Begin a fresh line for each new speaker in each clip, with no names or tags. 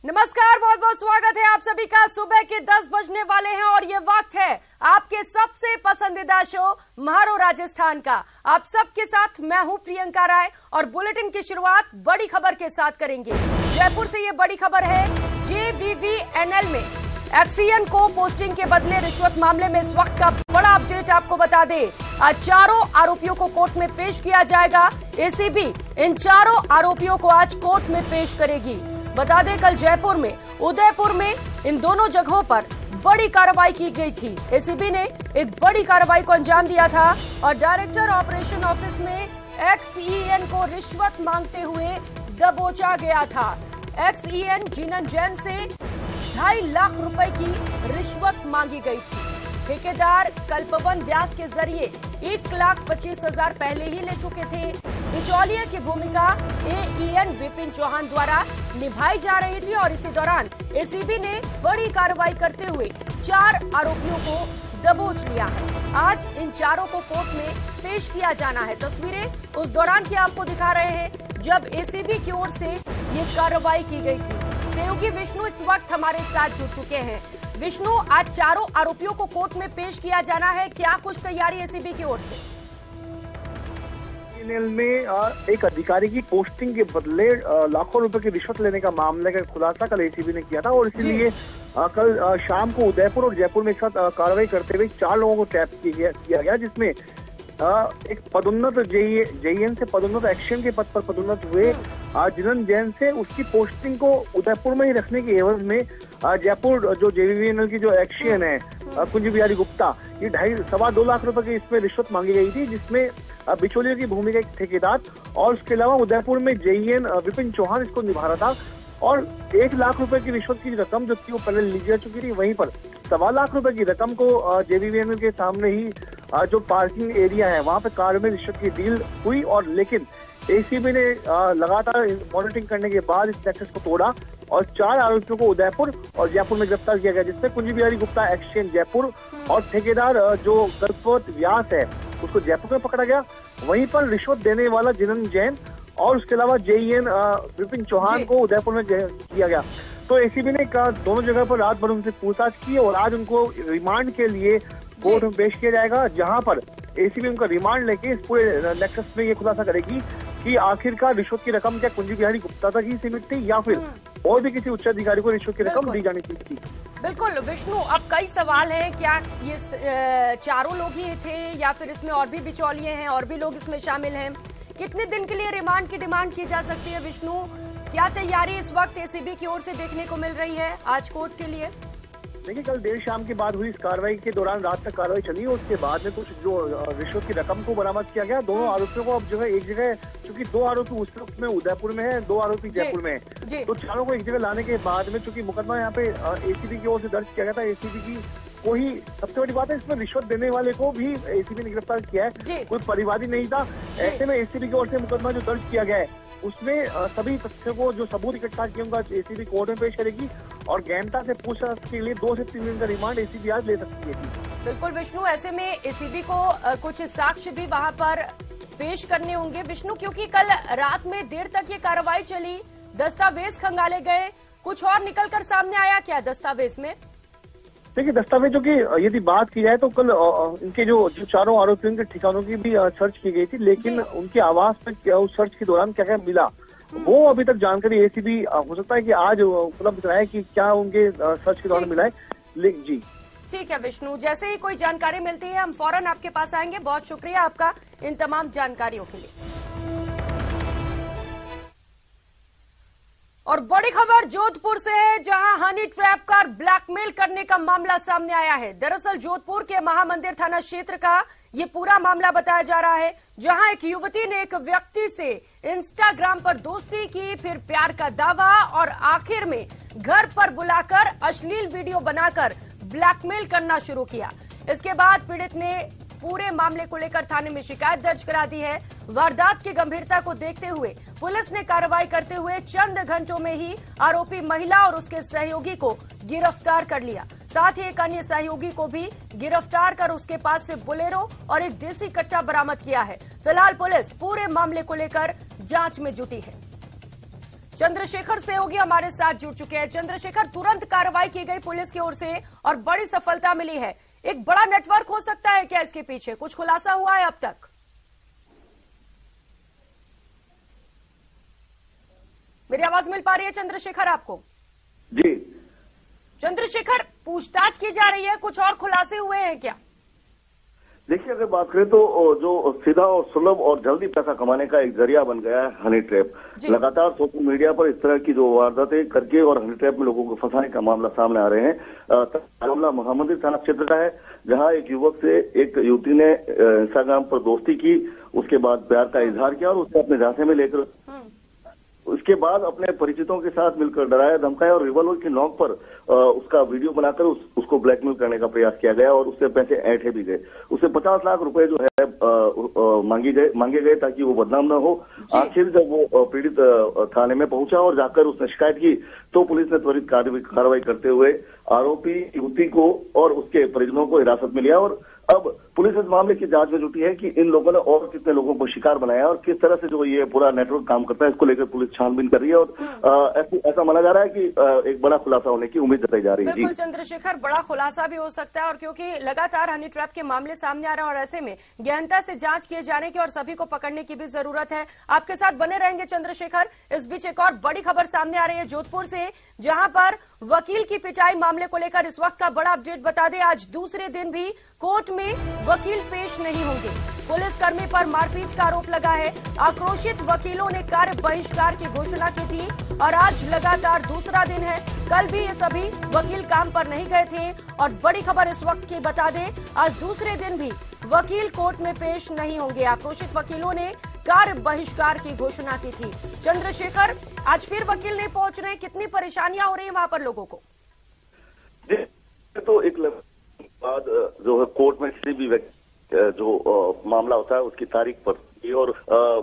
नमस्कार, बहुत बहुत स्वागत है आप सभी का। सुबह के 10 बजने वाले हैं और ये वक्त है आपके सबसे पसंदीदा शो म्हारो राजस्थान का। आप सबके साथ मैं हूं प्रियंका राय और बुलेटिन की शुरुआत बड़ी खबर के साथ करेंगे। जयपुर से ये बड़ी खबर है। JVVNL में एक्सीएन को पोस्टिंग के बदले रिश्वत मामले में इस वक्त का बड़ा अपडेट आपको बता दे। आज चारों आरोपियों को कोर्ट में पेश किया जाएगा। एसीबी इन चारों आरोपियों को आज कोर्ट में पेश करेगी। बता दें, कल जयपुर में, उदयपुर में इन दोनों जगहों पर बड़ी कार्रवाई की गई थी। एसीबी ने एक बड़ी कार्रवाई को अंजाम दिया था और डायरेक्टर ऑपरेशन ऑफिस में एक्सईएन को रिश्वत मांगते हुए दबोचा गया था। एक्सईएन जीनन जैन से 2.5 लाख रुपए की रिश्वत मांगी गई थी। ठेकेदार कल्पवन व्यास के जरिए 1,25,000 पहले ही ले चुके थे। बिचौलिया की भूमिका AEN विपिन चौहान द्वारा निभाई जा रही थी और इसी दौरान एसीबी ने बड़ी कार्रवाई करते हुए 4 आरोपियों को दबोच लिया है। आज इन चारों को कोर्ट में पेश किया जाना है। तस्वीरें उस दौरान की आपको दिखा रहे हैं जब एसीबी की ओर से ये कार्रवाई की गई थी। सहयोगी विष्णु इस वक्त हमारे साथ जुड़ चुके हैं। विष्णु, आज चारों आरोपियों को कोर्ट में पेश किया जाना है, क्या कुछ तैयारी एसीबी की ओर से?
में एक अधिकारी की पोस्टिंग के बदले लाखों रुपए की रिश्वत लेने का मामले का खुलासा कल एसीबी ने किया था और इसीलिए कल शाम को उदयपुर और जयपुर में एक साथ कार्रवाई करते हुए 4 लोगों को टैप किया गया, जिसमें एक पदोन्नत JEN से पदोन्नत एक्शन के पद पर पदोन्नत हुए जीनन जैन से उसकी पोस्टिंग को उदयपुर में ही रखने के एवज में जयपुर जो JVVNL की जो एक्शन है कुंज बिहारी गुप्ता, ये 2.5 लाख रुपए की इसमें रिश्वत मांगी गई थी, जिसमें बिचौलियों की भूमिका एक ठेकेदार और उसके अलावा उदयपुर में JEN विपिन चौहान इसको निभा रहा था और 1 लाख रुपए की रिश्वत की रकम जो थी वो पहले ली जा चुकी थी। वहीं पर 2.25 लाख रुपए की रकम को JVVNL के सामने ही जो पार्किंग एरिया है वहां पे कार में रिश्वत की डील हुई और लेकिन एसीबी ने लगातार मॉनिटरिंग करने के बाद इस नेक्सस को तोड़ा और 4 आरोपियों को उदयपुर और जयपुर में गिरफ्तार किया गया, जिसमें कुंज बिहारी गुप्ता एक्सचेंज जयपुर और ठेकेदार जो कल्पवत व्यास है उसको जयपुर में पकड़ा गया। वहीं पर रिश्वत देने वाला जीनन जैन और उसके अलावा JEN विपिन चौहान को उदयपुर में किया गया। तो एसीबी ने दोनों जगह पर रात भर उनसे पूछताछ की और आज उनको रिमांड के लिए कोर्ट में पेश किया जाएगा, जहां पर एसीबी उनका रिमांड लेके इस पूरे नेक्सस में ये खुलासा करेगी कि आखिरकार रिश्वत की रकम क्या कुंज बिहारी गुप्ता तक ही सीमित थी या फिर और भी किसी उच्च अधिकारी को रिश्वत की रकम दी जानी थी।
बिल्कुल विष्णु, अब कई सवाल हैं, क्या ये चारों लोग ही थे या फिर इसमें और भी बिचौलिए हैं, और भी लोग इसमें शामिल हैं? कितने दिन के लिए रिमांड की डिमांड की जा सकती है विष्णु? क्या तैयारी इस वक्त एसीबी की ओर से देखने को मिल रही है आज कोर्ट के लिए?
देखिए, कल देर शाम के बाद हुई इस कार्रवाई के दौरान रात तक कार्रवाई चली और उसके बाद में कुछ जो रिश्वत की रकम को बरामद किया गया। दोनों आरोपियों को अब जो है एक जगह, चूंकि 2 आरोपी उस वक्त में उदयपुर में है, 2 आरोपी जयपुर में है, तो चारों को एक जगह लाने के बाद में चूंकि मुकदमा यहाँ पे एसीबी की ओर से दर्ज किया गया था, एसीबी की कोई सबसे बड़ी बात है इसमें रिश्वत देने वाले को भी एसीबी ने गिरफ्तार किया है, कोई परिवादी नहीं था। ऐसे में एसीबी की ओर से मुकदमा जो दर्ज किया गया है उसमें सभी तथ्यों को जो सबूत इकट्ठा किए उनका एसीबी कोर्ट में पेश करेगी और गहनता से पूछताछ के लिए 2 से 3 दिन का रिमांड एसीबी आज ले सकती है।
बिल्कुल विष्णु, ऐसे में एसीबी को कुछ साक्ष्य भी वहां पर पेश करने होंगे विष्णु, क्योंकि कल रात में देर तक ये कार्रवाई चली, दस्तावेज खंगाले गए, कुछ और निकल कर सामने आया क्या दस्तावेज में?
देखिए, दस्तावेजों की यदि बात की जाए तो कल इनके जो चारों आरोपियों के ठिकानों की भी सर्च की गई थी, लेकिन उनके आवास में उस सर्च के दौरान क्या क्या मिला वो अभी तक जानकारी एसीबी हो सकता है कि आज उपलब्ध कराए कि क्या उनके सर्च के दौरान मिला है। जी
ठीक है विष्णु, जैसे ही कोई जानकारी मिलती है हम फौरन आपके पास आएंगे। बहुत शुक्रिया आपका इन तमाम जानकारियों के लिए। और बड़ी खबर जोधपुर से है, जहां हनी ट्रैप कर ब्लैकमेल करने का मामला सामने आया है। दरअसल जोधपुर के महामंदिर थाना क्षेत्र का ये पूरा मामला बताया जा रहा है, जहां एक युवती ने एक व्यक्ति से इंस्टाग्राम पर दोस्ती की, फिर प्यार का दावा और आखिर में घर पर बुलाकर अश्लील वीडियो बनाकर ब्लैकमेल करना शुरू किया। इसके बाद पीड़ित ने पूरे मामले को लेकर थाने में शिकायत दर्ज करा दी है। वारदात की गंभीरता को देखते हुए पुलिस ने कार्रवाई करते हुए चंद घंटों में ही आरोपी महिला और उसके सहयोगी को गिरफ्तार कर लिया। साथ ही एक अन्य सहयोगी को भी गिरफ्तार कर उसके पास से बोलेरो और एक देसी कट्टा बरामद किया है। फिलहाल पुलिस पूरे मामले को लेकर जांच में जुटी है। चंद्रशेखर सहयोगी हमारे साथ जुड़ चुके हैं। चंद्रशेखर, तुरंत कार्रवाई की गई पुलिस की ओर से और बड़ी सफलता मिली है। एक बड़ा नेटवर्क हो सकता है क्या इसके पीछे? कुछ खुलासा हुआ है अब तक? मेरी आवाज मिल पा रही है चंद्रशेखर आपको?
जी
चंद्रशेखर, पूछताछ की जा रही है, कुछ और खुलासे हुए हैं क्या?
देखिए, अगर बात करें तो जो सीधा और सुलभ और जल्दी पैसा कमाने का एक जरिया बन गया है हनी ट्रैप। लगातार सोशल मीडिया पर इस तरह की जो वारदातें करके और हनी ट्रैप में लोगों को फंसाने का मामला सामने आ रहे हैं। मामला मोहम्मदी थाना क्षेत्र का है, जहां एक युवक से एक युवती ने इंस्टाग्राम पर दोस्ती की, उसके बाद प्यार का इजहार किया और उसे अपने झांसे में लेकर उसके बाद अपने परिचितों के साथ मिलकर डराया धमकाया और रिवॉल्वर की नोक पर उसका वीडियो बनाकर उसको ब्लैकमेल करने का प्रयास किया गया और उससे पैसे ऐंठे भी गए। उससे 50 लाख रुपए जो है मांगे गए ताकि वो बदनाम न हो। आखिर जब वो पीड़ित थाने में पहुंचा और जाकर उसने शिकायत की तो पुलिस ने त्वरित कार्रवाई करते हुए आरोपी युवती को और उसके परिजनों को हिरासत में लिया और अब पुलिस इस मामले की जांच में जुटी है कि इन लोगों ने और कितने लोगों को शिकार बनाया और किस तरह से जो ये पूरा नेटवर्क काम करता है, इसको लेकर पुलिस छानबीन कर रही है और ऐसा माना जा रहा है कि एक बड़ा खुलासा होने की उम्मीद जताई जा रही है।
बिल्कुल चंद्रशेखर, बड़ा खुलासा भी हो सकता है और क्योंकि लगातार हनी ट्रैप के मामले सामने आ रहे हैं और ऐसे में गहनता से जांच किए जाने की और सभी को पकड़ने की भी जरूरत है। आपके साथ बने रहेंगे चंद्रशेखर। इस बीच एक और बड़ी खबर सामने आ रही है जोधपुर से, जहां पर वकील की पिटाई मामले को लेकर इस वक्त का बड़ा अपडेट बता दें। आज दूसरे दिन भी कोर्ट में वकील पेश नहीं होंगे। पुलिसकर्मी पर मारपीट का आरोप लगा है। आक्रोशित वकीलों ने कार्य बहिष्कार की घोषणा की थी और आज लगातार दूसरा दिन है। कल भी ये सभी वकील काम पर नहीं गए थे और बड़ी खबर इस वक्त की बता दें, आज दूसरे दिन भी वकील कोर्ट में पेश नहीं होंगे। आक्रोशित वकीलों ने कार्य बहिष्कार की घोषणा की थी। चंद्रशेखर, आज फिर वकील नहीं पहुंच रहे, कितनी परेशानियां हो रही है वहां पर लोगों को?
तो एक बाद जो है कोर्ट में किसी भी व्यक्ति जो मामला होता है उसकी तारीख पर और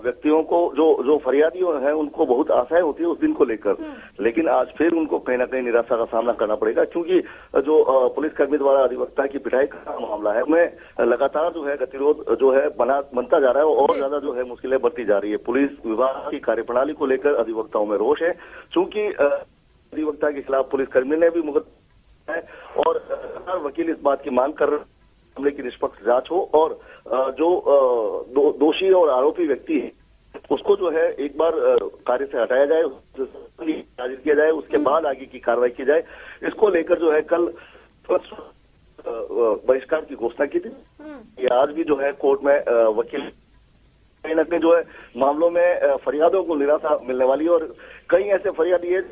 व्यक्तियों को जो फरियादी हैं उनको बहुत आशाएं होती है उस दिन को लेकर, लेकिन आज फिर उनको कहीं ना कहीं निराशा का सामना करना पड़ेगा क्योंकि जो पुलिसकर्मी द्वारा अधिवक्ता की पिटाई का मामला है उसमें लगातार जो है गतिरोध जो है बनता जा रहा है और ज्यादा जो है मुश्किलें बढ़ती जा रही है। पुलिस विभाग की कार्यप्रणाली को लेकर अधिवक्ताओं में रोष है क्योंकि अधिवक्ता के खिलाफ पुलिसकर्मी ने भी मुकदमा है और वकील इस बात की मांग कर मामले की निष्पक्ष जांच हो और जो दोषी और आरोपी व्यक्ति है उसको जो है एक बार कार्य से हटाया जाए, हाजिर किया जाए, उसके बाद आगे की कार्रवाई की जाए। इसको लेकर जो है कल बहिष्कार की घोषणा की थी। आज भी जो है कोर्ट में वकील कहीं ना कहीं जो है मामलों में फरियादों को निराशा मिलने वाली है और कई ऐसे फरियादी है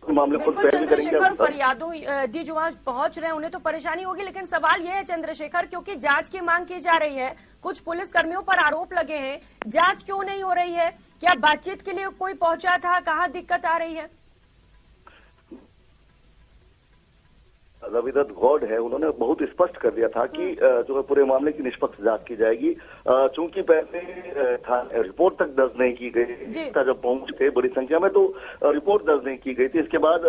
मामले को
चंद्रशेखर फरियादों दी जो आज पहुंच रहे हैं उन्हें तो परेशानी होगी, लेकिन सवाल ये है चंद्रशेखर, क्योंकि जांच की मांग की जा रही है, कुछ पुलिस कर्मियों पर आरोप लगे हैं, जांच क्यों नहीं हो रही है? क्या बातचीत के लिए कोई पहुंचा था? कहाँ दिक्कत आ रही है?
रविदत्त गौड़ है, उन्होंने बहुत स्पष्ट कर दिया था कि जो है पूरे मामले की निष्पक्ष जांच की जाएगी। चूंकि पहले रिपोर्ट तक दर्ज नहीं की गई, जब पहुंच गए बड़ी संख्या में तो रिपोर्ट दर्ज नहीं की गई थी। इसके बाद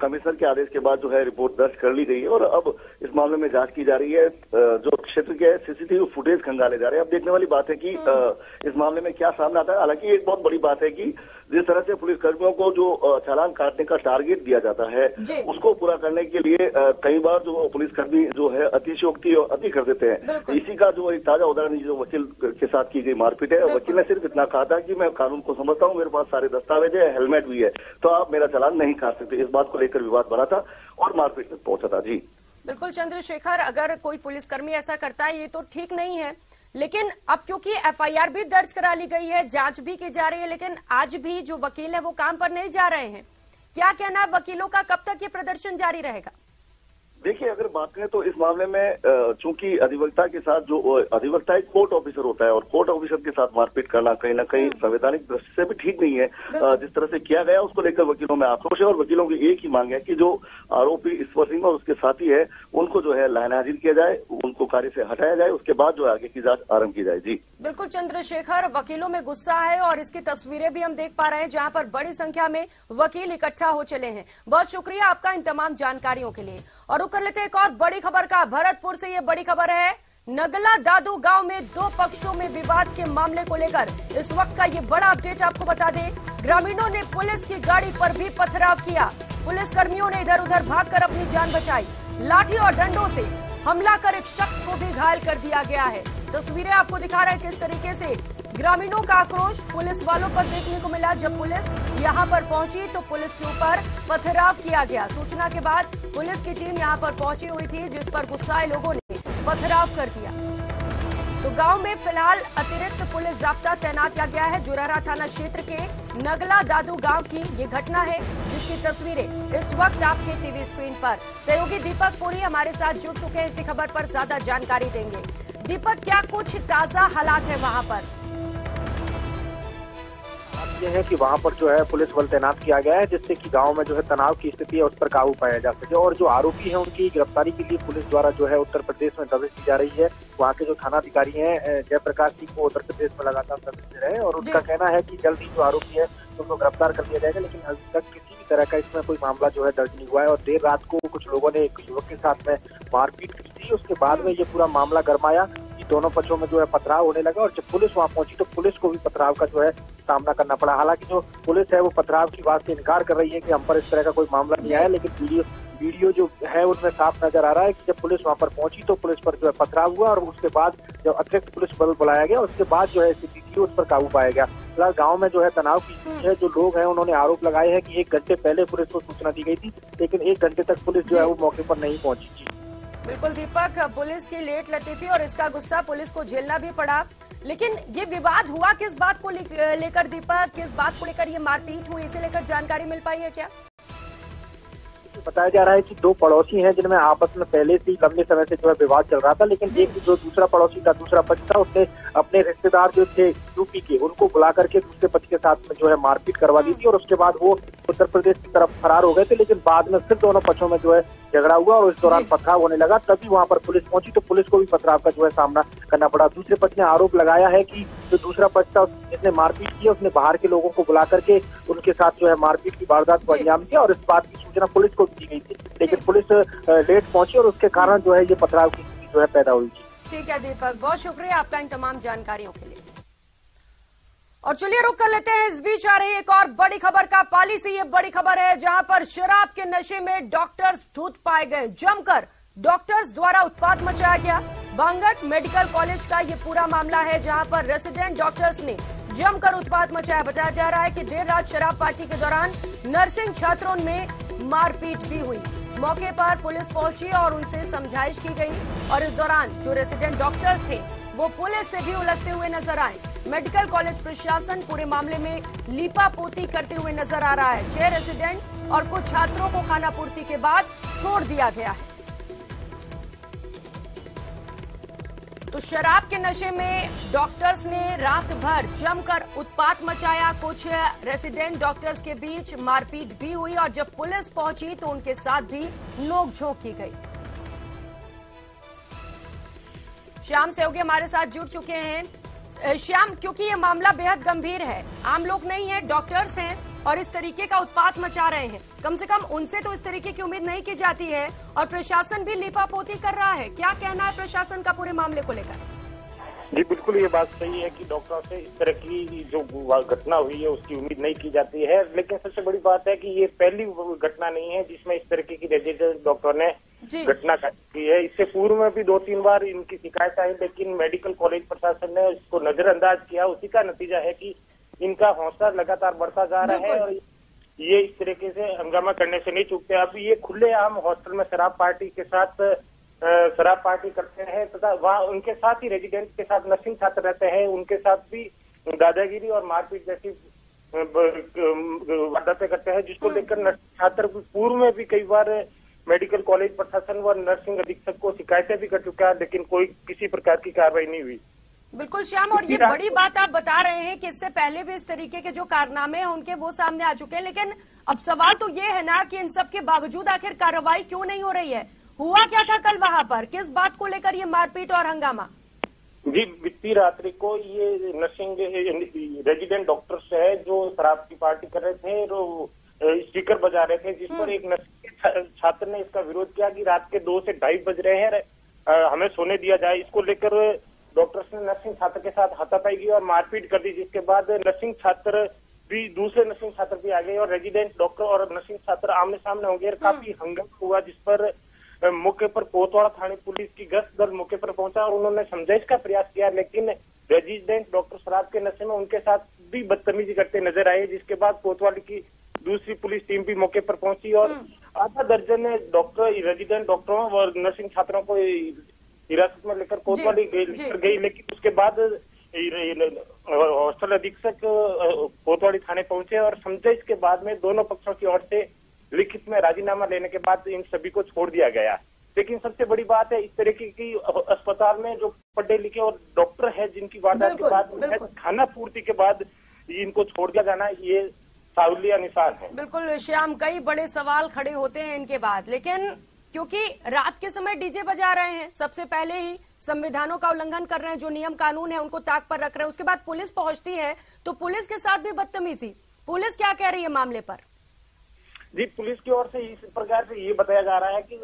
कमिश्नर के आदेश के बाद जो है रिपोर्ट दर्ज कर ली गई है और अब इस मामले में जांच की जा रही है। जो क्षेत्र के सीसीटीवी फुटेज खंगाले जा रहे हैं। अब देखने वाली बात है कि इस मामले में क्या सामने आता है। हालांकि एक बहुत बड़ी बात है कि जिस तरह से पुलिस कर्मियों को जो चालान काटने का टारगेट दिया जाता है उसको पूरा करने के लिए कई बार जो पुलिसकर्मी जो है अतिशयोक्ति और अति कर देते हैं। इसी का जो एक ताजा उदाहरण जो वकील के साथ की गई मारपीट है। वकील ने सिर्फ इतना कहा था कि मैं कानून को समझता हूं, मेरे पास सारे दस्तावेज है, हेलमेट भी है, तो आप मेरा चालान नहीं काट सकते। इस बात को लेकर विवाद बना था और मारपीट तक पहुंचा था। जी
बिल्कुल चंद्रशेखर, अगर कोई पुलिसकर्मी ऐसा करता है ये तो ठीक नहीं है, लेकिन अब क्योंकि एफआईआर भी दर्ज करा ली गई है, जांच भी की जा रही है, लेकिन आज भी जो वकील है वो काम पर नहीं जा रहे हैं। क्या कहना है वकीलों का, कब तक ये प्रदर्शन जारी रहेगा?
देखिए, अगर बात करें तो इस मामले में चूंकि अधिवक्ता के साथ जो अधिवक्ता एक कोर्ट ऑफिसर होता है और कोर्ट ऑफिसर के साथ मारपीट करना कहीं ना कहीं संवैधानिक दृष्टि से भी ठीक नहीं है। जिस तरह से किया गया उसको लेकर वकीलों में आक्रोश है और वकीलों की एक ही मांग है कि जो आरोपी ईश्वर सिंह और उसके साथी है उनको जो है लाइन हाजिर किया जाए, उनको कार्य से हटाया जाए, उसके बाद जो आगे की जांच आरंभ की जाए। जी
बिल्कुल चंद्रशेखर, वकीलों में गुस्सा है और इसकी तस्वीरें भी हम देख पा रहे हैं जहां पर बड़ी संख्या में वकील इकट्ठा हो चले हैं। बहुत शुक्रिया आपका इन तमाम जानकारियों के लिए। और रुक कर लेते एक और बड़ी खबर का। भरतपुर से ये बड़ी खबर है, नगला दादू गांव में दो पक्षों में विवाद के मामले को लेकर इस वक्त का ये बड़ा अपडेट आपको बता दें। ग्रामीणों ने पुलिस की गाड़ी पर भी पथराव किया। पुलिस कर्मियों ने इधर उधर भागकर अपनी जान बचाई। लाठी और डंडों से हमला कर एक शख्स को भी घायल कर दिया गया है। तस्वीरें आपको दिखा रहे हैं किस तरीके से ग्रामीणों का आक्रोश पुलिस वालों पर देखने को मिला। जब पुलिस यहां पर पहुंची तो पुलिस के ऊपर पथराव किया गया। सूचना के बाद पुलिस की टीम यहां पर पहुंची हुई थी, जिस पर गुस्साए लोगों ने पथराव कर दिया। तो गांव में फिलहाल अतिरिक्त पुलिस जाब्ता तैनात किया गया है। जुरारा थाना क्षेत्र के नगला दादू गांव की ये घटना है, जिसकी तस्वीरें इस वक्त आपके टीवी स्क्रीन पर। सहयोगी दीपक पुरी हमारे साथ जुड़ चुके हैं, इसी खबर पर ज्यादा जानकारी देंगे। दीपक, क्या कुछ ताजा हालात है वहां पर?
ये है कि वहाँ पर जो है पुलिस बल तैनात किया गया है, जिससे कि गांव में जो है तनाव की स्थिति है उस पर काबू पाया जा सके। और जो आरोपी है उनकी गिरफ्तारी के लिए पुलिस द्वारा जो है उत्तर प्रदेश में दबिश दी जा रही है। वहाँ के जो थानाधिकारी हैं जयप्रकाश सिंह को उत्तर प्रदेश में लगातार दबिश दे रहे हैं और उनका कहना है कि जल्द ही जो आरोपी है उनको गिरफ्तार कर दिया जाएगा। लेकिन अभी तक किसी भी तरह का इसमें कोई मामला जो है दर्ज नहीं हुआ है। और देर रात को कुछ लोगों ने एक युवक के साथ में मारपीट की थी। उसके बाद में ये पूरा मामला गरमाया, दोनों पक्षों में जो है पथराव होने लगा। और जब पुलिस वहां पहुंची तो पुलिस को भी पथराव का जो है सामना करना पड़ा। हालांकि जो पुलिस है वो पथराव की बात से इनकार कर रही है कि हम पर इस तरह का कोई मामला नहीं आया, लेकिन वीडियो जो है उनमें साफ नजर आ रहा है कि जब पुलिस वहां पर पहुंची तो पुलिस पर जो है पथराव हुआ और उसके बाद जब अतिरिक्त पुलिस बल बुलाया गया उसके बाद जो है स्थिति थी उस पर काबू पाया गया। फिलहाल गाँव में जो है तनाव की स्थिति है। जो लोग हैं उन्होंने आरोप लगाए हैं कि 1 घंटे पहले पुलिस को सूचना दी गई थी, लेकिन 1 घंटे तक पुलिस जो है वो मौके पर नहीं पहुंची थी।
बिल्कुल दीपक, पुलिस की लेट लतीफी और इसका गुस्सा पुलिस को झेलना भी पड़ा। लेकिन ये विवाद हुआ किस बात को लेकर दीपक, किस बात को लेकर ये मारपीट हुई, इसे लेकर जानकारी मिल पाई है क्या?
बताया जा रहा है कि 2 पड़ोसी हैं जिनमें आपस में पहले से ही लंबे समय से जो है विवाद चल रहा था। लेकिन एक जो दूसरा पड़ोसी था, दूसरा पक्ष था, उसने अपने रिश्तेदार जो थे यूपी के उनको बुला करके दूसरे पक्ष के साथ में जो है मारपीट करवा दी थी और उसके बाद वो उत्तर प्रदेश की तरफ फरार हो गए थे। लेकिन बाद में फिर दोनों पक्षों में जो है झगड़ा हुआ और इस दौरान पथराव होने लगा। तभी वहां पर पुलिस पहुंची तो पुलिस को भी पथराव का जो है सामना करना पड़ा। दूसरे पक्ष ने आरोप लगाया है कि जो दूसरा पक्ष था जिसने मारपीट की उसने बाहर के लोगों को बुला करके उनके साथ जो है मारपीट की वारदात को अंजाम दिया और इस बात की सूचना पुलिस को दी गई थी। लेकिन पुलिस लेट पहुंची और उसके कारण जो है ये पथराव की स्थिति जो है पैदा हुई थी।
ठीक है दीपक, बहुत शुक्रिया आपका इन तमाम जानकारियों के लिए। और चलिए रुक कर लेते हैं, इस बीच आ रही एक और बड़ी खबर का। पाली से ये बड़ी खबर है जहां पर शराब के नशे में डॉक्टर्स धुत पाए गए। जमकर डॉक्टर्स द्वारा उत्पात मचाया गया। बांगट मेडिकल कॉलेज का ये पूरा मामला है, जहां पर रेसिडेंट डॉक्टर्स ने जमकर उत्पात मचाया। बताया जा रहा है कि देर रात शराब पार्टी के दौरान नर्सिंग छात्रों में मारपीट भी हुई। मौके पर पुलिस पहुंची और उनसे समझाइश की गई और इस दौरान जो रेसिडेंट डॉक्टर्स थे वो पुलिस से भी उलझते हुए नजर आए। मेडिकल कॉलेज प्रशासन पूरे मामले में लीपापोती करते हुए नजर आ रहा है। 6 रेसिडेंट और कुछ छात्रों को खानापूर्ति के बाद छोड़ दिया गया है। तो शराब के नशे में डॉक्टर्स ने रात भर जमकर उत्पात मचाया। कुछ रेसिडेंट डॉक्टर्स के बीच मारपीट भी हुई और जब पुलिस पहुंची तो उनके साथ भी नोकझोंक की गई। श्याम सहयोगी हमारे साथ जुड़ चुके हैं। श्याम, क्योंकि ये मामला बेहद गंभीर है, आम लोग नहीं है, डॉक्टर्स हैं और इस तरीके का उत्पात मचा रहे हैं, कम से कम उनसे तो इस तरीके की उम्मीद नहीं की जाती है और प्रशासन भी लीपापोती कर रहा है। क्या कहना है प्रशासन का पूरे मामले को लेकर?
जी बिल्कुल, ये बात सही है कि डॉक्टरों से इस तरह की जो घटना हुई है उसकी उम्मीद नहीं की जाती है। लेकिन सबसे बड़ी बात है कि ये पहली घटना नहीं है जिसमें इस तरीके की रेजिडेंट डॉक्टर ने घटना की है। इससे पूर्व में भी 2-3 बार इनकी शिकायत आई, लेकिन मेडिकल कॉलेज प्रशासन ने इसको नजरअंदाज किया। उसी का नतीजा है कि इनका हौसला लगातार बढ़ता जा रहा है और ये इस तरीके से हंगामा करने से नहीं चूकते। अब ये खुलेआम हॉस्टल में शराब पार्टी के साथ शराब पार्टी करते हैं तथा वहाँ उनके साथ ही रेजिडेंट के साथ नर्सिंग छात्र रहते हैं, उनके साथ भी दादागिरी और मारपीट जैसी वारदातें करते हैं, जिसको लेकर नर्सिंग छात्र पूर्व में भी कई बार मेडिकल कॉलेज प्रशासन व नर्सिंग अधीक्षक को शिकायतें भी कर चुका है, लेकिन कोई किसी प्रकार की कार्रवाई नहीं हुई।
बिल्कुल श्याम, और ये बड़ी बात आप बता रहे हैं कि इससे पहले भी इस तरीके के जो कारनामे हैं उनके वो सामने आ चुके हैं, लेकिन अब सवाल तो ये है ना कि इन सब के बावजूद आखिर कार्रवाई क्यों नहीं हो रही है? हुआ क्या था कल वहां पर, किस बात को लेकर ये मारपीट और हंगामा?
जी, बीती रात्रि को ये नर्सिंग रेजिडेंट डॉक्टर्स है जो शराब की पार्टी कर रहे थे, तो स्पीकर बजा रहे थे, जिस पर एक नर्सिंग छात्र ने इसका विरोध किया कि रात के 2 से 2:30 बज रहे हैं, हमें सोने दिया जाए। इसको लेकर डॉक्टर्स ने नर्सिंग छात्र के साथ हाथापाई की और मारपीट कर दी, जिसके बाद नर्सिंग छात्र भी दूसरे नर्सिंग छात्र भी आ गए और रेजिडेंट डॉक्टर और नर्सिंग छात्र आमने सामने हो गए और काफी हंगामा हुआ, जिस पर मौके पर कोतवाल थाने पुलिस की गश्त दल मौके पर पहुंचा और उन्होंने समझाइश का प्रयास किया, लेकिन रेजिडेंट डॉक्टर शराब के नशे में उनके साथ भी बदतमीजी करते नजर आए, जिसके बाद कोतवाल की दूसरी पुलिस टीम भी मौके पर पहुंची और आधा दर्जन डॉक्टर रेजिडेंट डॉक्टरों और नर्सिंग छात्रों को हिरासत में लेकर कोतवाली गई, लेकिन उसके बाद हॉस्टल अधीक्षक कोतवाली थाने पहुंचे और समझाइश के बाद में दोनों पक्षों की ओर से लिखित में राजीनामा लेने के बाद इन सभी को छोड़ दिया गया। लेकिन सबसे बड़ी बात है, इस तरीके की अस्पताल में जो पढ़े लिखे और डॉक्टर है जिनकी वारदात के बाद खाना पूर्ति के बाद इनको छोड़ दिया जाना, ये साहुलिया निशान है।
बिल्कुल श्याम, कई बड़े सवाल खड़े होते हैं इनके बाद, लेकिन क्योंकि रात के समय डीजे बजा रहे हैं, सबसे पहले ही संविधानों का उल्लंघन कर रहे हैं, जो नियम कानून है उनको ताक पर रख रहे हैं, उसके बाद पुलिस पहुंचती है तो पुलिस के साथ भी बदतमीजी। पुलिस क्या कह रही है मामले पर?
जी, पुलिस की ओर से इस प्रकार से ये बताया जा रहा है कि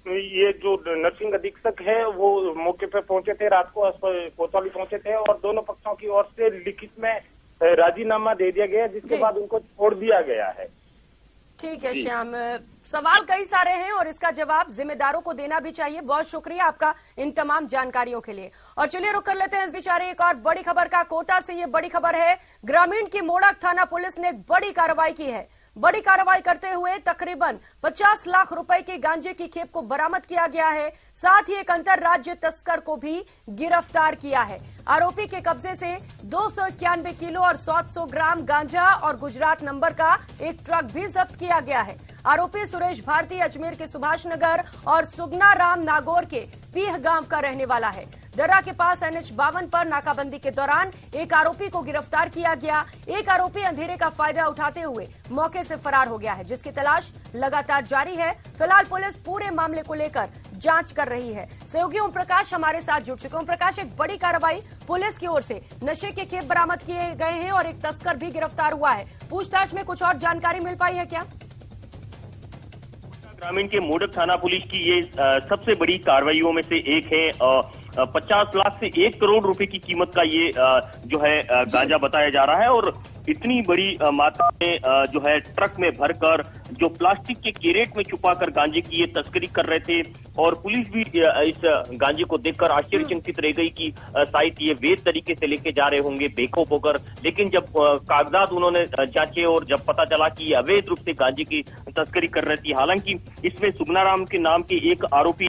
ये जो नर्सिंग अधीक्षक है वो मौके पर पहुंचे थे, रात को कोतवाली पहुंचे थे और दोनों पक्षों की ओर से लिखित में राजीनामा दे दिया गया, जिसके बाद उनको छोड़ दिया गया है।
ठीक है श्याम, सवाल कई सारे हैं और इसका जवाब जिम्मेदारों को देना भी चाहिए। बहुत शुक्रिया आपका इन तमाम जानकारियों के लिए। और चलिए रुक कर लेते हैं इस बिचारे एक और बड़ी खबर का। कोटा से ये बड़ी खबर है, ग्रामीण की मोड़क थाना पुलिस ने एक बड़ी कार्रवाई की है। बड़ी कार्रवाई करते हुए तकरीबन 50 लाख रुपए के गांजे की खेप को बरामद किया गया है। साथ ही एक अंतरराज्य तस्कर को भी गिरफ्तार किया है। आरोपी के कब्जे से 291 किलो और 700 ग्राम गांजा और गुजरात नंबर का एक ट्रक भी जब्त किया गया है। आरोपी सुरेश भारती अजमेर के सुभाष नगर और सुगना राम नागौर के पीह गांव का रहने वाला है। दर्रा के पास NH-52 पर नाकाबंदी के दौरान एक आरोपी को गिरफ्तार किया गया। एक आरोपी अंधेरे का फायदा उठाते हुए मौके से फरार हो गया है, जिसकी तलाश लगातार जारी है। फिलहाल पुलिस पूरे मामले को लेकर जांच कर रही है। सहयोगी ओम प्रकाश हमारे साथ जुड़ चुके हैं। ओम प्रकाश, एक बड़ी कार्रवाई पुलिस की ओर से, नशे के खेप बरामद किए गए हैं और एक तस्कर भी गिरफ्तार हुआ है। पूछताछ में कुछ और जानकारी मिल पाई है क्या?
ग्रामीण के मोडक थाना पुलिस की ये सबसे बड़ी कार्रवाइयों में से एक है। 50 लाख से 1 करोड़ रुपए की कीमत का ये जो है गांजा बताया जा रहा है और इतनी बड़ी मात्रा में जो है ट्रक में भरकर जो प्लास्टिक के कैरेट में छुपाकर गांजे की ये तस्करी कर रहे थे। और पुलिस भी इस गांजे को देखकर आश्चर्यचकित रह गई कि शायद ये वैध तरीके से लेके जा रहे होंगे बेखौफ होकर। लेकिन जब कागजात उन्होंने जांचे और जब पता चला कि ये अवैध रूप से गांजे की तस्करी कर रहे थे, हालांकि इसमें सुगनाराम के नाम के एक आरोपी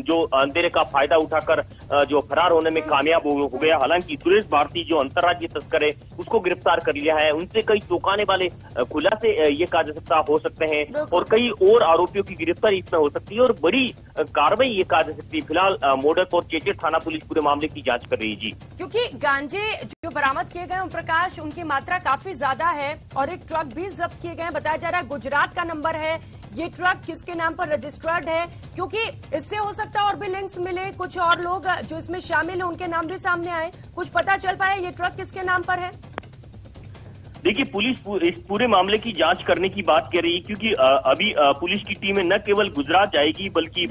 जो अंधेरे का फायदा उठाकर जो फरार होने में कामयाब हो गया। हालांकि सुरेश भारती जो अंतर्राज्यीय तस्कर है उसको गिरफ्तार कर लिया है। उनसे कई चौंकाने वाले खुलासे ये कहा जा सकता हो सकते हैं और कई और आरोपियों की गिरफ्तारी इसमें हो सकती है और बड़ी कार्रवाई ये कहा जा सकती है। फिलहाल मोडक और चेचर थाना पुलिस पूरे मामले की जांच कर रही है। जी, क्योंकि
गांजे जो बरामद किए गए प्रकाश, उनकी मात्रा काफी ज्यादा है और एक ट्रक भी जब्त किए गए। बताया जा रहा है गुजरात का नंबर है। ये ट्रक किसके नाम पर रजिस्टर्ड है? क्योंकि इससे हो सकता है और भी लिंक्स मिले, कुछ और लोग जो इसमें शामिल हैं उनके नाम भी सामने आए, कुछ पता चल पाया ये ट्रक किसके नाम पर है?
देखिए, पुलिस इस पूरे मामले की जांच करने की बात कर रही है, क्योंकि अभी पुलिस की टीमें न केवल गुजरात जाएगी बल्कि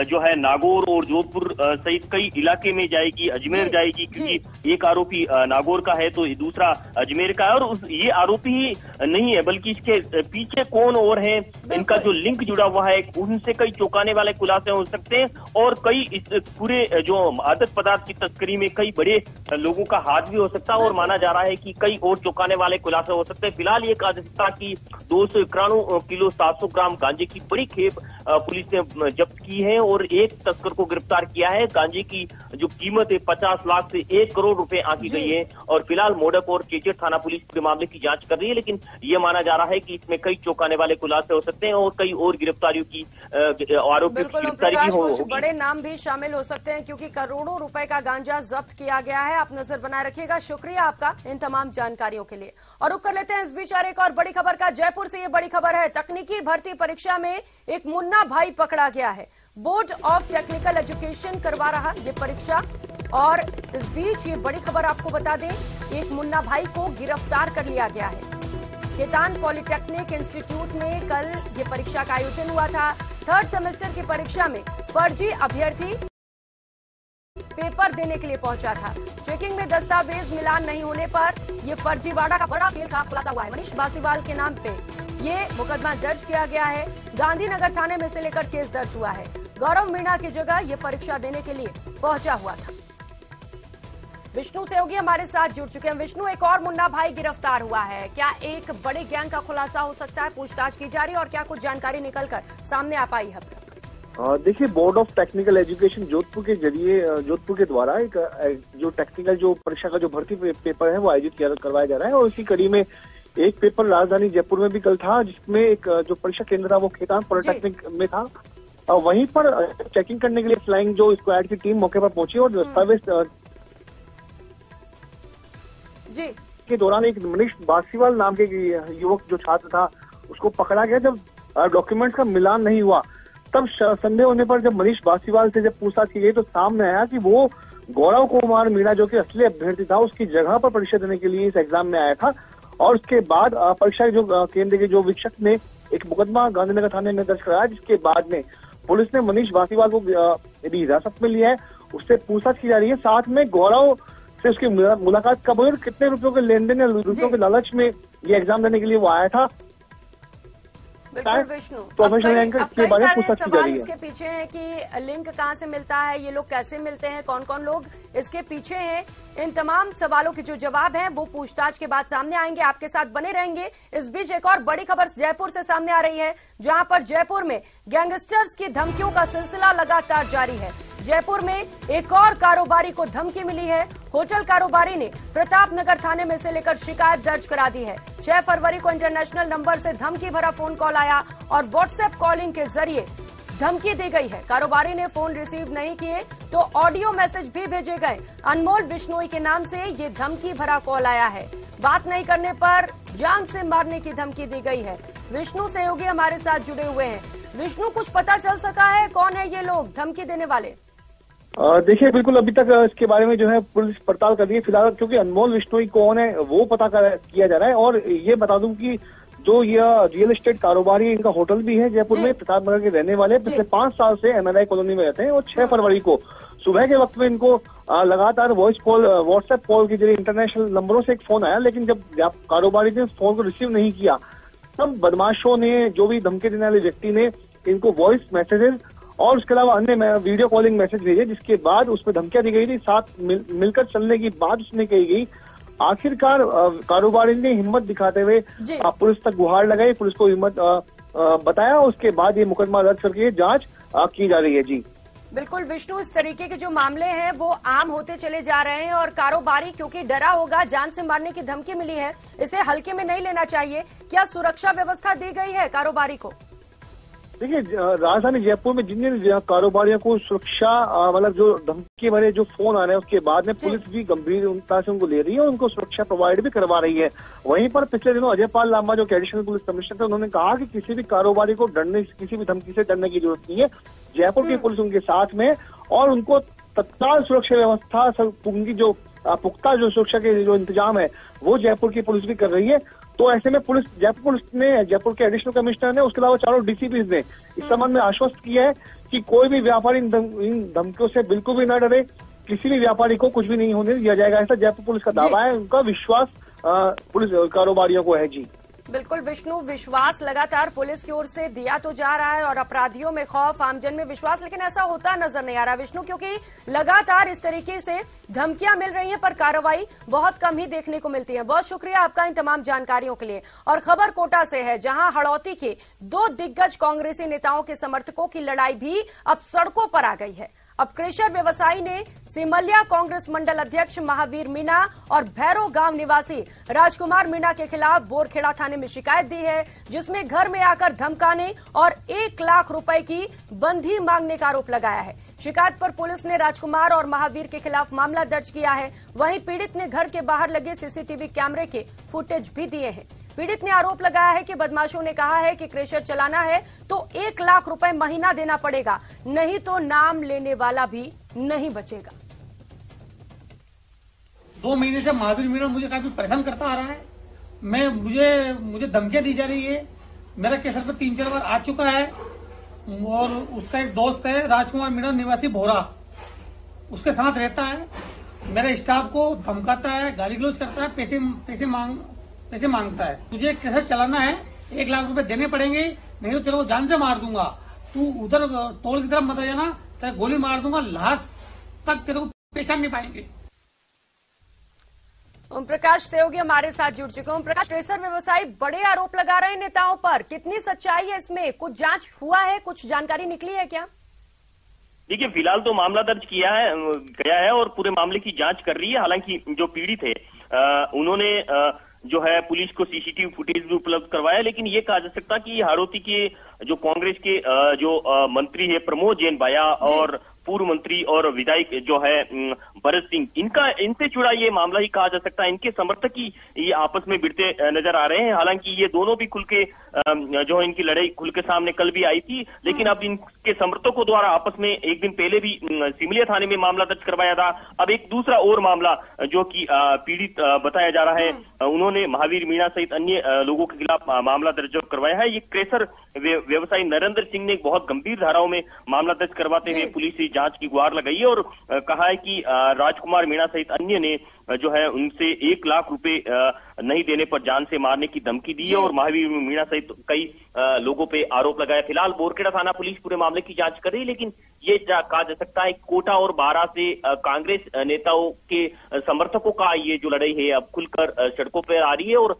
जो है नागौर और जोधपुर सहित कई इलाके में जाएगी, अजमेर जाएगी, क्योंकि एक आरोपी नागौर का है तो दूसरा अजमेर का है। और ये आरोपी ही नहीं है बल्कि इसके पीछे कौन और है, इनका जो लिंक जुड़ा हुआ है, उनसे कई चौंकाने वाले खुलासे हो सकते हैं और कई इस पूरे जो मादक पदार्थ की तस्करी में कई बड़े लोगों का हाथ भी हो सकता है और माना जा रहा है कि कई और चौंकाने वाले हो सकते हैं। फिलहाल ये कहा जा सकता है कि 291 किलो 700 ग्राम गांजे की बड़ी खेप पुलिस ने जब्त की है और एक तस्कर को गिरफ्तार किया है। गांजे की जो कीमत है 50 लाख से 1 करोड़ रुपए आंकी गई है और फिलहाल मोडक और चेचर थाना पुलिस पूरे मामले की जांच कर रही है। लेकिन ये माना जा रहा है कि इसमें कई चौंकाने वाले खुलासे हो सकते हैं और कई और गिरफ्तारियों की आरोपियों की गिरफ्तारी भी होगी।
बड़े नाम भी शामिल हो सकते हैं क्योंकि करोड़ों रुपए का गांजा जब्त किया गया है। आप नजर बनाए रखिएगा। शुक्रिया आपका इन तमाम जानकारियों के लिए। और रुक कर लेते हैं इस बीच एक और बड़ी खबर का। जयपुर से ये बड़ी खबर है, तकनीकी भर्ती परीक्षा में एक मुन्ना भाई पकड़ा गया है। बोर्ड ऑफ टेक्निकल एजुकेशन करवा रहा ये परीक्षा और इस बीच ये बड़ी खबर आपको बता दें, एक मुन्ना भाई को गिरफ्तार कर लिया गया है। केतान पॉलिटेक्निक इंस्टीट्यूट में कल ये परीक्षा का आयोजन हुआ था। 3rd सेमेस्टर की परीक्षा में फर्जी अभ्यर्थी पेपर देने के लिए पहुंचा था। चेकिंग में दस्तावेज मिलान नहीं होने पर यह फर्जीवाड़ा का बड़ा खेल का खुलासा हुआ है। मनीष बासीवाल के नाम पे ये मुकदमा दर्ज किया गया है। गांधीनगर थाने में से लेकर केस दर्ज हुआ है। गौरव मीणा की जगह ये परीक्षा देने के लिए पहुंचा हुआ था। विष्णु सहयोगी हमारे साथ जुड़ चुके हैं। विष्णु, एक और मुन्ना भाई गिरफ्तार हुआ है, क्या एक बड़े गैंग का खुलासा हो सकता है? पूछताछ की जा रही है और क्या कुछ जानकारी निकलकर सामने आ पाई है?
देखिए, board of technical education Jodhpur के जरिए जोधपुर के द्वारा एक जो टेक्निकल जो परीक्षा का जो भर्ती पेपर है वो आयोजित करवाया जा रहा है। और इसी कड़ी में एक पेपर राजधानी जयपुर में भी कल था, जिसमें एक जो परीक्षा केंद्र था वो खेतान पॉलिटेक्निक में था। वहीं पर चेकिंग करने के लिए फ्लाइंग जो स्क्वाड की टीम मौके पर पहुंची और दस्तावेज के दौरान एक मनीष बासीवाल नाम के युवक जो छात्र था उसको पकड़ा गया। जब डॉक्यूमेंट्स का मिलान नहीं हुआ तब संदेह होने पर जब मनीष बासीवाल से जब पूछताछ की गई तो सामने आया कि वो गौरव कुमार मीणा जो कि असली अभ्यर्थी था उसकी जगह पर परीक्षा देने के लिए इस एग्जाम में आया था। और उसके बाद परीक्षा जो केंद्र के जो वीक्षक ने एक मुकदमा गांधीनगर थाने में दर्ज कराया, जिसके बाद में पुलिस ने मनीष बासीवाल को यदि हिरासत में लिया है, उससे पूछताछ की जा रही है। साथ में गौरव से उसकी मुलाकात कब हुई और कितने रुपयों के लेन देन या रुपयों के लालच में ये एग्जाम देने के लिए वो आया था।
विष्णु,
प्रोफेशनल एंकर के बारे में पूछताछ की जा रही है।
इसके पीछे है कि लिंक कहां से मिलता है, ये लोग कैसे मिलते हैं, कौन कौन लोग इसके पीछे हैं, इन तमाम सवालों के जो जवाब हैं वो पूछताछ के बाद सामने आएंगे। आपके साथ बने रहेंगे। इस बीच एक और बड़ी खबर जयपुर से सामने आ रही है, जहां पर जयपुर में गैंगस्टर्स की धमकियों का सिलसिला लगातार जारी है। जयपुर में एक और कारोबारी को धमकी मिली है। होटल कारोबारी ने प्रताप नगर थाने में से लेकर शिकायत दर्ज करा दी है। 6 फरवरी को इंटरनेशनल नंबर से धमकी भरा फोन कॉल आया और व्हाट्सएप कॉलिंग के जरिए धमकी दी गई है। कारोबारी ने फोन रिसीव नहीं किए तो ऑडियो मैसेज भी भेजे गए। अनमोल बिश्नोई के नाम से ये धमकी भरा कॉल आया है। बात नहीं करने पर जान से मारने की धमकी दी गई है। विष्णु सहयोगी हमारे साथ जुड़े हुए हैं। विष्णु, कुछ पता चल सका है कौन है ये लोग धमकी देने वाले?
देखिए, बिल्कुल अभी तक इसके बारे में जो है पुलिस पड़ताल कर रही है फिलहाल, क्योंकि अनमोल बिश्नोई कौन है वो पता किया जा रहा है। और ये बता दूं कि जो यह रियल एस्टेट कारोबारी, इनका होटल भी है जयपुर में, प्रताप नगर के रहने वाले, पिछले 5 साल से MLI कॉलोनी में रहते हैं। और 6 फरवरी को सुबह के वक्त में इनको लगातार वॉइस कॉल, व्हाट्सएप कॉल के जरिए इंटरनेशनल नंबरों से एक फोन आया, लेकिन जब कारोबारी ने फोन को रिसीव नहीं किया तब बदमाशों ने, जो भी धमकी देने वाले व्यक्ति ने, इनको वॉइस मैसेजेस और उसके अलावा अन्य वीडियो कॉलिंग मैसेज भेजे, जिसके बाद उसमें धमकियां दी गई थी। साथ मिलकर चलने की बात उसने कही गई। आखिरकार कारोबारी ने हिम्मत दिखाते हुए पुलिस तक गुहार लगाई, पुलिस को हिम्मत बताया। उसके बाद ये मुकदमा दर्ज करके जांच की जा रही है। जी
बिल्कुल विष्णु, इस तरीके के जो मामले हैं वो आम होते चले जा रहे हैं और कारोबारी क्योंकि डरा होगा, जान से मारने की धमकी मिली है, इसे हल्के में नहीं लेना चाहिए। क्या सुरक्षा व्यवस्था दी गई है कारोबारी को?
देखिए, राजधानी जयपुर में जिन कारोबारियों को सुरक्षा, मतलब जो धमकी भरे जो फोन आ रहे हैं उसके बाद में पुलिस भी गंभीरता से उनको ले रही है और उनको सुरक्षा प्रोवाइड भी करवा रही है। वहीं पर पिछले दिनों अजय पाल लांबा जो एडिशनल पुलिस कमिश्नर थे, उन्होंने कहा कि किसी भी कारोबारी को डरने, किसी भी धमकी से डरने की जरूरत नहीं है। जयपुर की पुलिस उनके साथ में और उनको तत्काल सुरक्षा व्यवस्था, उनकी जो पुख्ता जो सुरक्षा के जो इंतजाम है वो जयपुर की पुलिस भी कर रही है। तो ऐसे में जयपुर पुलिस ने, जयपुर के एडिशनल कमिश्नर ने, उसके अलावा 4 DCPs ने इस संबंध में आश्वस्त किया है कि कोई भी व्यापारी इन धमकियों से बिल्कुल भी न डरे, किसी भी व्यापारी को कुछ भी नहीं होने दिया जाएगा, ऐसा जयपुर पुलिस का दावा है। उनका विश्वास पुलिस कारोबारियों को है। जी
बिल्कुल विष्णु, विश्वास लगातार पुलिस की ओर से दिया तो जा रहा है और अपराधियों में खौफ, आमजन में विश्वास, लेकिन ऐसा होता नजर नहीं आ रहा विष्णु, क्योंकि लगातार इस तरीके से धमकियां मिल रही हैं पर कार्रवाई बहुत कम ही देखने को मिलती है। बहुत शुक्रिया आपका इन तमाम जानकारियों के लिए। और खबर कोटा से है, जहां हड़ौती के 2 दिग्गज कांग्रेसी नेताओं के समर्थकों की लड़ाई भी अब सड़कों पर आ गई है। अब क्रेशर व्यवसायी ने सिमलिया कांग्रेस मंडल अध्यक्ष महावीर मीणा और भैरव गांव निवासी राजकुमार मीणा के खिलाफ बोरखेड़ा थाने में शिकायत दी है, जिसमें घर में आकर धमकाने और 1 लाख रुपए की बंधी मांगने का आरोप लगाया है। शिकायत पर पुलिस ने राजकुमार और महावीर के खिलाफ मामला दर्ज किया है। वहीं पीड़ित ने घर के बाहर लगे CCTV कैमरे के फुटेज भी दिए हैं। पीड़ित ने आरोप लगाया है कि बदमाशों ने कहा है कि क्रेशर चलाना है तो 1 लाख रुपए महीना देना पड़ेगा, नहीं तो नाम लेने वाला भी नहीं बचेगा।
2 महीने से महावीर मीणा मुझे काफी परेशान करता आ रहा है। मुझे धमकियां दी जा रही है। मेरा केसर पर 3-4 बार आ चुका है। और उसका एक दोस्त है राजकुमार मीणा निवासी भोरा, उसके साथ रहता है, मेरे स्टाफ को धमकाता है, गाली गलौज करता है, पैसे मांगता है। तुझे कैसे चलाना है, 1 लाख रुपए देने पड़ेंगे, नहीं तो तेरे को जान से मार दूंगा, तू उधर टोल की तरफ मत आ जाना, तेरे गोली मार दूंगा, लाश तक तेरे को पहचान नहीं पाएंगे।
ओम प्रकाश सहयोगी हमारे साथ जुड़ चुके हैं। ओम प्रकाश, ट्रेसर व्यवसायी बड़े आरोप लगा रहे हैं नेताओं पर, कितनी सच्चाई है इसमें? कुछ जांच हुआ है, कुछ जानकारी निकली है क्या?
देखिए, फिलहाल तो मामला दर्ज गया है और पूरे मामले की जांच कर रही है। हालांकि जो पीड़ित है उन्होंने जो है पुलिस को सीसीटीवी फुटेज भी उपलब्ध करवाया, लेकिन ये कहा जा सकता कि आरोपी के जो कांग्रेस के जो मंत्री है प्रमोद जैन भाया और पूर्व मंत्री और विधायक जो है भरत सिंह, इनसे जुड़ा ये मामला ही कहा जा सकता है। इनके समर्थक ही ये आपस में भिड़ते नजर आ रहे हैं। हालांकि ये दोनों भी खुल के जो इनकी लड़ाई खुल के सामने कल भी आई थी, लेकिन अब इनके समर्थकों द्वारा आपस में एक दिन पहले भी सिमलिया थाने में मामला दर्ज करवाया था। अब एक दूसरा और मामला जो कि पीड़ित बताया जा रहा है, उन्होंने महावीर मीणा सहित अन्य लोगों के खिलाफ मामला दर्ज करवाया है। ये क्रेशर व्यवसायी नरेंद्र सिंह ने बहुत गंभीर धाराओं में मामला दर्ज करवाते हुए पुलिस से जांच की गुहार लगाई है और कहा है कि राजकुमार मीणा सहित अन्य ने जो है उनसे 1 लाख रुपए नहीं देने पर जान से मारने की धमकी दी है और महावीर मीणा सहित कई लोगों पे आरोप लगाया। फिलहाल बोरखेड़ा थाना पुलिस पूरे मामले की जांच कर रही है, लेकिन ये कहा जा सकता है कोटा और बारा से कांग्रेस नेताओं के समर्थकों का ये जो लड़ाई है अब खुलकर सड़कों पर आ रही है और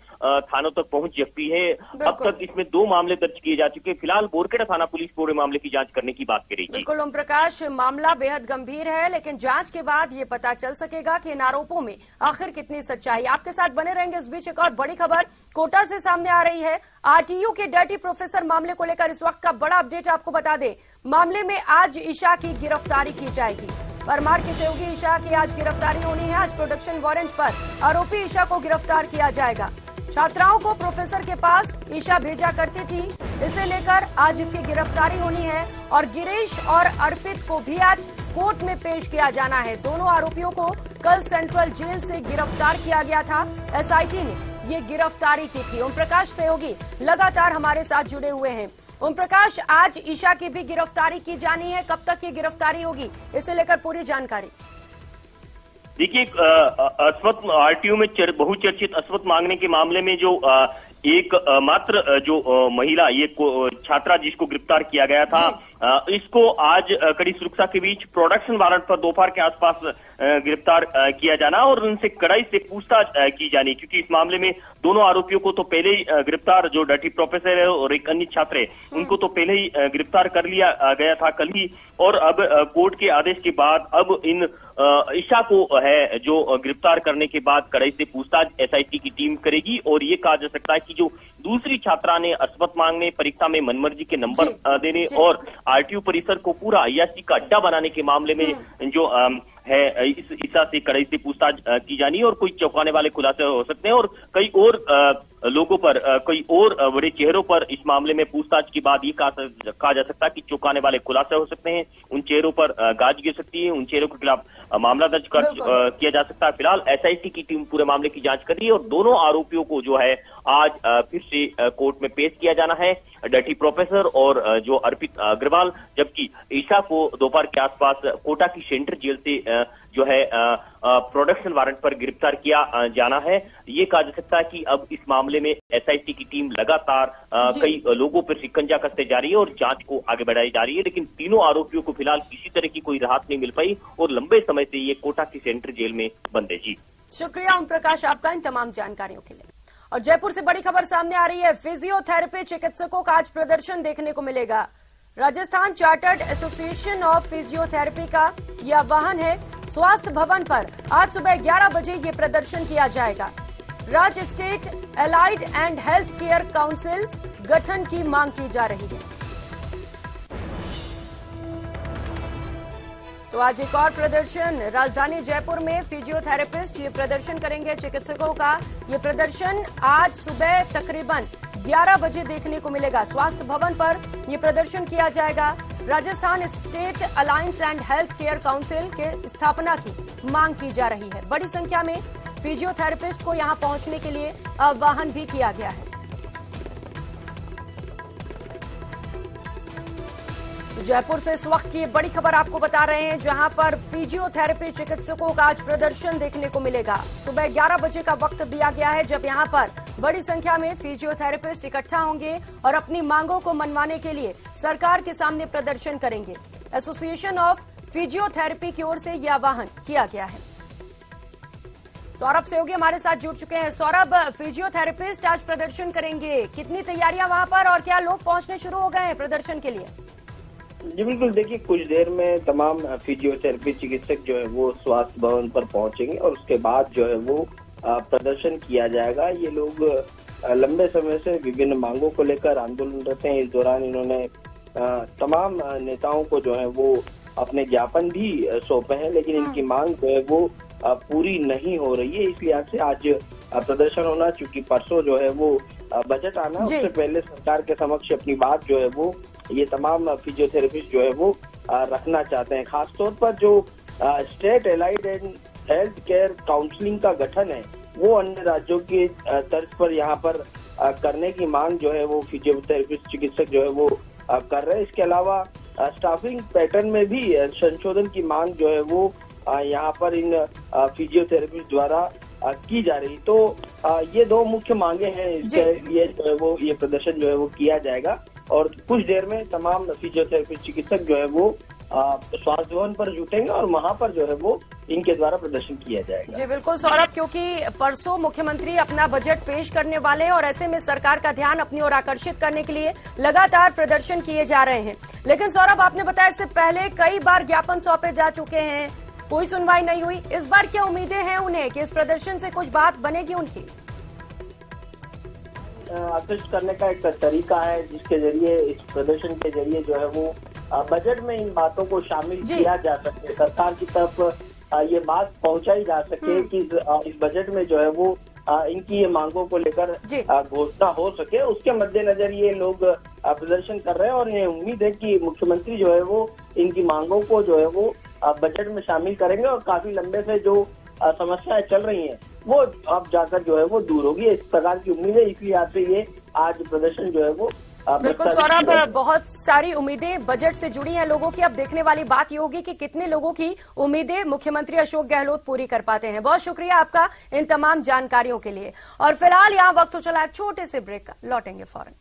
थानों तक पहुंच चुकी है। अब तक इसमें 2 मामले दर्ज किए जा चुके हैं। फिलहाल बोरखेड़ा थाना पुलिस पूरे मामले की जांच करने की बात करेगी।
बिल्कुल ओम प्रकाश, मामला बेहद गंभीर है, लेकिन जांच के बाद ये पता चल सकेगा कि इन आरोपों में आखिर कितनी सच्चाई। आपके साथ बने रहेंगे। इस बीच एक और बड़ी खबर कोटा से सामने आ रही है। आरटीयू के डर्टी प्रोफेसर मामले को लेकर इस वक्त का बड़ा अपडेट आपको बता दें। मामले में आज ईशा की गिरफ्तारी की जाएगी। परमार के सहयोगी ईशा की आज गिरफ्तारी होनी है। आज प्रोडक्शन वारंट पर आरोपी ईशा को गिरफ्तार किया जाएगा। छात्राओं को प्रोफेसर के पास ईशा भेजा करती थी, इसे लेकर आज इसकी गिरफ्तारी होनी है और गिरीश और अर्पित को भी आज कोर्ट में पेश किया जाना है। दोनों आरोपियों को कल सेंट्रल जेल से गिरफ्तार किया गया था। एसआईटी ने ये गिरफ्तारी की थी। ओम प्रकाश सहयोगी लगातार हमारे साथ जुड़े हुए हैं। ओम प्रकाश, आज ईशा की भी गिरफ्तारी की जानी है, कब तक ये गिरफ्तारी होगी, इसे लेकर पूरी जानकारी।
देखिए, अस्वत आरटीयू में बहुचर्चित अस्वत मांगने के मामले में जो एक मात्र जो महिला ये छात्रा जिसको गिरफ्तार किया गया था, इसको आज कड़ी सुरक्षा के बीच प्रोडक्शन वारंट पर दोपहर के आसपास गिरफ्तार किया जाना और उनसे कड़ाई से पूछताछ की जानी, क्योंकि इस मामले में दोनों आरोपियों को तो पहले ही गिरफ्तार, जो डर्टी प्रोफेसर है और एक अन्य छात्र है, उनको तो पहले ही गिरफ्तार कर लिया गया था कल ही। और अब कोर्ट के आदेश के बाद अब इन ईशा को है जो गिरफ्तार करने के बाद कड़ाई से पूछताछ एसआईटी की टीम करेगी। और ये कहा जा सकता है कि जो दूसरी छात्रा ने अस्वत मांगने, परीक्षा में मनमर्जी के नंबर देने और आरटीयू परिसर को पूरा अय्याशी का अड्डा बनाने के मामले में जो है इस ईशा से कड़ाई से पूछताछ की जानी है और कोई चौंकाने वाले खुलासे हो सकते हैं और कई और लोगों पर, कई और बड़े चेहरों पर इस मामले में पूछताछ के बाद ये कहा जा सकता है कि चौंकाने वाले खुलासे हो सकते हैं। उन चेहरों पर गाज गिर सकती है, उन चेहरों के खिलाफ मामला दर्ज किया जा सकता है। फिलहाल एसआईटी की टीम पूरे मामले की जांच कर रही है और दोनों आरोपियों को जो है आज फिर से कोर्ट में पेश किया जाना है, डर्टी प्रोफेसर और जो अर्पित अग्रवाल, जबकि ईशा को दोपहर के आसपास कोटा की सेंट्रल जेल से जो है प्रोडक्शन वारंट पर गिरफ्तार किया जाना है। ये कहा जा सकता है कि अब इस मामले में एसआईटी की टीम लगातार कई लोगों पर शिकंजा कसते जा रही है और जांच को आगे बढ़ाई जा रही है, लेकिन तीनों आरोपियों को फिलहाल किसी तरह की कोई राहत नहीं मिल पाई और लंबे समय से ये कोटा की सेंट्रल जेल में बंद है। जी
शुक्रिया ओम प्रकाश आपका इन तमाम जानकारियों के लिए। और जयपुर से बड़ी खबर सामने आ रही है। फिजियोथेरेपी चिकित्सकों का आज प्रदर्शन देखने को मिलेगा। Rajasthan chartered association of physiotherapy का यह आह्वान है। स्वास्थ्य भवन पर आज सुबह 11 बजे ये प्रदर्शन किया जाएगा। राज्य state allied and health care council गठन की मांग की जा रही है। तो आज एक और प्रदर्शन राजधानी जयपुर में फिजियोथेरेपिस्ट ये प्रदर्शन करेंगे। चिकित्सकों का ये प्रदर्शन आज सुबह तकरीबन 11 बजे देखने को मिलेगा। स्वास्थ्य भवन पर ये प्रदर्शन किया जाएगा। Rajasthan state alliance and health care council के स्थापना की मांग की जा रही है। बड़ी संख्या में फिजियोथेरेपिस्ट को यहां पहुंचने के लिए आह्वान भी किया गया है। जयपुर से इस वक्त की बड़ी खबर आपको बता रहे हैं, जहां पर फिजियोथेरेपी चिकित्सकों का आज प्रदर्शन देखने को मिलेगा। सुबह 11 बजे का वक्त दिया गया है, जब यहां पर बड़ी संख्या में फिजियोथेरेपिस्ट इकट्ठा होंगे और अपनी मांगों को मनवाने के लिए सरकार के सामने प्रदर्शन करेंगे। एसोसिएशन ऑफ फिजियोथेरेपी की ओर से यह आह्वान किया गया है। सौरभ सहयोगी हमारे साथ जुड़ चुके हैं। सौरभ, फिजियोथेरेपिस्ट आज प्रदर्शन करेंगे, कितनी तैयारियां वहां पर और क्या लोग पहुंचने शुरू हो गए हैं प्रदर्शन के लिए?
जी बिल्कुल, देखिए कुछ देर में तमाम फिजियोथेरेपी चिकित्सक जो है वो स्वास्थ्य भवन पर पहुंचेंगे और उसके बाद जो है वो प्रदर्शन किया जाएगा। ये लोग लंबे समय से विभिन्न मांगों को लेकर आंदोलनरत हैं। इस दौरान इन्होंने तमाम नेताओं को जो है वो अपने ज्ञापन भी सौंपे हैं, लेकिन इनकी मांग जो है वो पूरी नहीं हो रही है। इसलिए आज प्रदर्शन होना, चूंकि परसों जो है वो बजट आना, उससे पहले सरकार के समक्ष अपनी बात जो है वो ये तमाम फिजियोथेरेपिस्ट जो है वो रखना चाहते हैं। खासतौर पर जो state allied and health care counselling का गठन है वो अन्य राज्यों के तर्ज पर यहाँ पर करने की मांग जो है वो फिजियोथेरेपिस्ट चिकित्सक जो है वो कर रहे हैं। इसके अलावा स्टाफिंग पैटर्न में भी संशोधन की मांग जो है वो यहाँ पर इन फिजियोथेरेपिस्ट द्वारा की जा रही। तो ये दो मुख्य मांगे हैं, इसके लिए जो है वो ये प्रदर्शन जो है वो किया जाएगा और कुछ देर में तमाम फिजियोथेरेपिस्ट चिकित्सक जो है वो स्वास्थ्य भवन पर जुटेंगे और वहां पर जो है वो इनके द्वारा प्रदर्शन किया जाएगा।
जी बिल्कुल सौरभ, क्योंकि परसों मुख्यमंत्री अपना बजट पेश करने वाले हैं और ऐसे में सरकार का ध्यान अपनी ओर आकर्षित करने के लिए लगातार प्रदर्शन किए जा रहे हैं। लेकिन सौरभ, आपने बताया इससे पहले कई बार ज्ञापन सौंपे जा चुके हैं, कोई सुनवाई नहीं हुई। इस बार क्या उम्मीदें हैं उन्हें कि इस प्रदर्शन से कुछ बात बनेगी उनकी?
आकर्षित करने का एक तरीका है जिसके जरिए, इस प्रदर्शन के जरिए जो है वो बजट में इन बातों को शामिल किया जा सके, सरकार की तरफ ये बात पहुंचाई जा सके कि इस बजट में जो है वो इनकी ये मांगों को लेकर घोषणा हो सके। उसके मद्देनजर ये लोग प्रदर्शन कर रहे हैं और इन्हें उम्मीद है कि मुख्यमंत्री जो है वो इनकी मांगों को जो है वो बजट में शामिल करेंगे और काफी लंबे से जो समस्याएं चल रही हैं वो अब जाकर जो है वो दूर होगी, इस प्रकार की उम्मीद है। इसलिए आज प्रदर्शन जो है वो
बिल्कुल सौरभ, बहुत सारी उम्मीदें बजट से जुड़ी हैं लोगों की। अब देखने वाली बात ये होगी कि कितने लोगों की उम्मीदें मुख्यमंत्री अशोक गहलोत पूरी कर पाते हैं। बहुत शुक्रिया आपका इन तमाम जानकारियों के लिए। और फिलहाल यहाँ वक्त हो चला है छोटे से ब्रेक का, लौटेंगे फौरन।